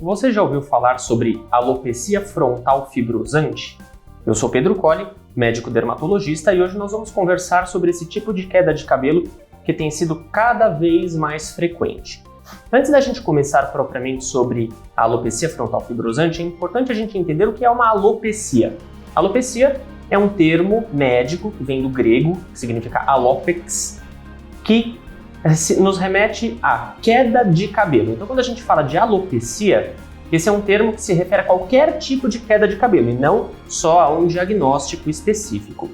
Você já ouviu falar sobre alopecia frontal fibrosante? Eu sou Pedro Colli, médico dermatologista, e hoje nós vamos conversar sobre esse tipo de queda de cabelo que tem sido cada vez mais frequente. Antes da gente começar propriamente sobre a alopecia frontal fibrosante, é importante a gente entender o que é uma alopecia. Alopecia é um termo médico que vem do grego, que significa alopex, que nos remete à queda de cabelo. Então, quando a gente fala de alopecia, esse é um termo que se refere a qualquer tipo de queda de cabelo e não só a um diagnóstico específico.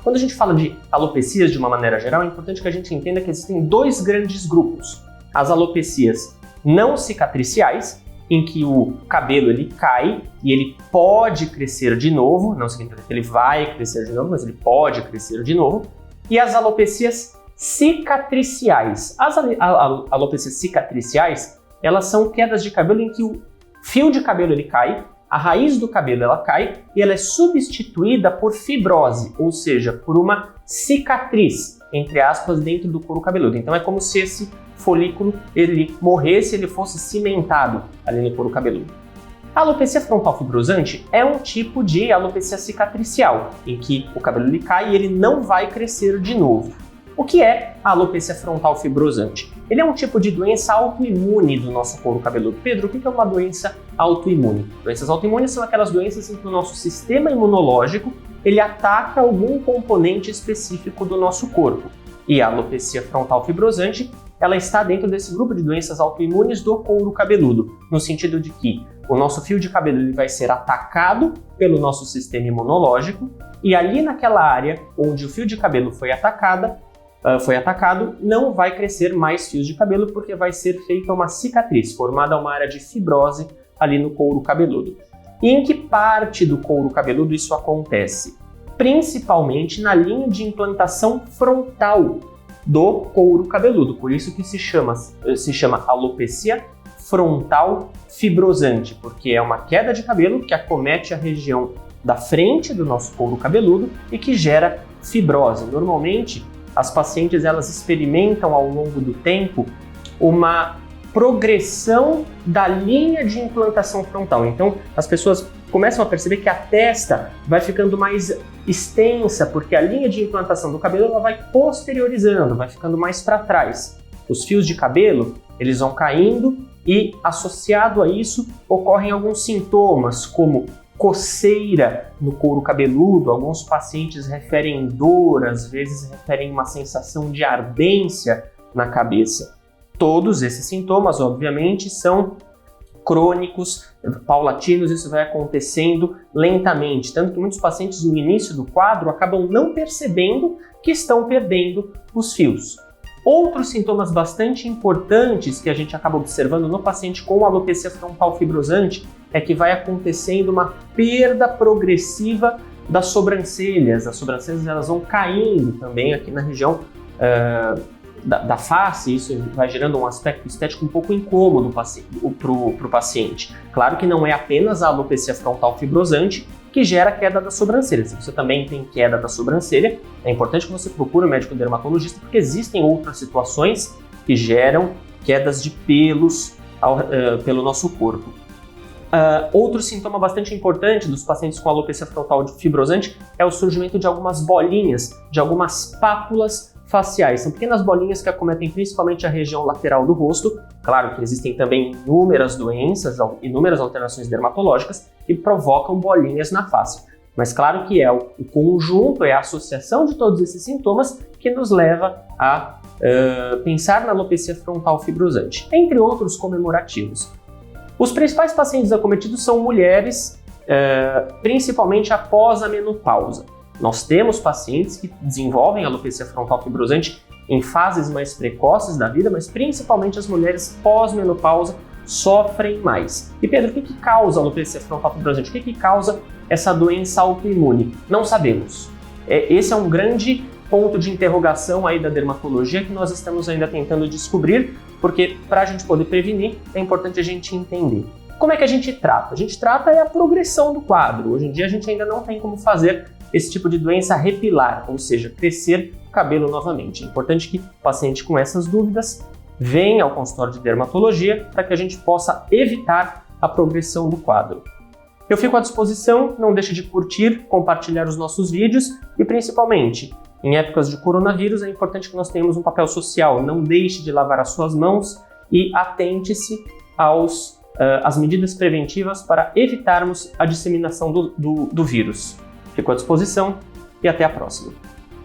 Quando a gente fala de alopecias de uma maneira geral, é importante que a gente entenda que existem dois grandes grupos. As alopecias não cicatriciais, em que o cabelo ele cai e ele pode crescer de novo, não significa que ele vai crescer de novo, mas ele pode crescer de novo. E as alopecias cicatriciais. As alopecias cicatriciais, elas são quedas de cabelo em que o fio de cabelo ele cai, a raiz do cabelo ela cai e ela é substituída por fibrose, ou seja, por uma cicatriz, entre aspas, dentro do couro cabeludo. Então é como se esse folículo ele morresse, ele fosse cimentado ali no couro cabeludo. A alopecia frontal fibrosante é um tipo de alopecia cicatricial, em que o cabelo ele cai e ele não vai crescer de novo. O que é a alopecia frontal fibrosante? Ele é um tipo de doença autoimune do nosso couro cabeludo. Pedro, o que é uma doença autoimune? Doenças autoimunes são aquelas doenças em que o nosso sistema imunológico ele ataca algum componente específico do nosso corpo. E a alopecia frontal fibrosante ela está dentro desse grupo de doenças autoimunes do couro cabeludo, no sentido de que o nosso fio de cabelo ele vai ser atacado pelo nosso sistema imunológico e ali naquela área onde o fio de cabelo foi atacado, não vai crescer mais fios de cabelo porque vai ser feita uma cicatriz, formada uma área de fibrose ali no couro cabeludo. E em que parte do couro cabeludo isso acontece? Principalmente na linha de implantação frontal do couro cabeludo, por isso que se chama alopecia frontal fibrosante, porque é uma queda de cabelo que acomete a região da frente do nosso couro cabeludo e que gera fibrose. Normalmente, as pacientes elas experimentam ao longo do tempo uma progressão da linha de implantação frontal. Então, as pessoas começam a perceber que a testa vai ficando mais extensa, porque a linha de implantação do cabelo ela vai posteriorizando, vai ficando mais para trás. Os fios de cabelo eles vão caindo e, associado a isso, ocorrem alguns sintomas, como coceira no couro cabeludo. Alguns pacientes referem dor, às vezes referem uma sensação de ardência na cabeça. Todos esses sintomas, obviamente, são crônicos, paulatinos, isso vai acontecendo lentamente, tanto que muitos pacientes no início do quadro acabam não percebendo que estão perdendo os fios. Outros sintomas bastante importantes que a gente acaba observando no paciente com alopecia frontal fibrosante é que vai acontecendo uma perda progressiva das sobrancelhas. As sobrancelhas elas vão caindo também aqui na região da face, isso vai gerando um aspecto estético um pouco incômodo para o paciente. Claro que não é apenas a alopecia frontal fibrosante que gera queda da sobrancelha. Se você também tem queda da sobrancelha, é importante que você procure um médico dermatologista, porque existem outras situações que geram quedas de pelos pelo nosso corpo. Outro sintoma bastante importante dos pacientes com alopecia frontal fibrosante é o surgimento de algumas bolinhas, de algumas pápulas faciais. São pequenas bolinhas que acometem principalmente a região lateral do rosto. Claro que existem também inúmeras doenças, inúmeras alterações dermatológicas que provocam bolinhas na face. Mas claro que é o conjunto, é a associação de todos esses sintomas que nos leva a pensar na alopecia frontal fibrosante, entre outros comemorativos. Os principais pacientes acometidos são mulheres, principalmente após a menopausa. Nós temos pacientes que desenvolvem alopecia frontal fibrosante em fases mais precoces da vida, mas principalmente as mulheres pós-menopausa sofrem mais. E Pedro, o que causa a alopecia frontal fibrosante? O que causa essa doença autoimune? Não sabemos. Esse é um grande ponto de interrogação aí da dermatologia que nós estamos ainda tentando descobrir, porque para a gente poder prevenir é importante a gente entender. Como é que a gente trata? A gente trata a progressão do quadro. Hoje em dia a gente ainda não tem como fazer esse tipo de doença repilar, ou seja, crescer o cabelo novamente. É importante que o paciente com essas dúvidas venha ao consultório de dermatologia para que a gente possa evitar a progressão do quadro. Eu fico à disposição, não deixe de curtir, compartilhar os nossos vídeos e principalmente, em épocas de coronavírus, é importante que nós tenhamos um papel social. Não deixe de lavar as suas mãos e atente-se às medidas preventivas para evitarmos a disseminação do vírus. Fico à disposição e até a próxima.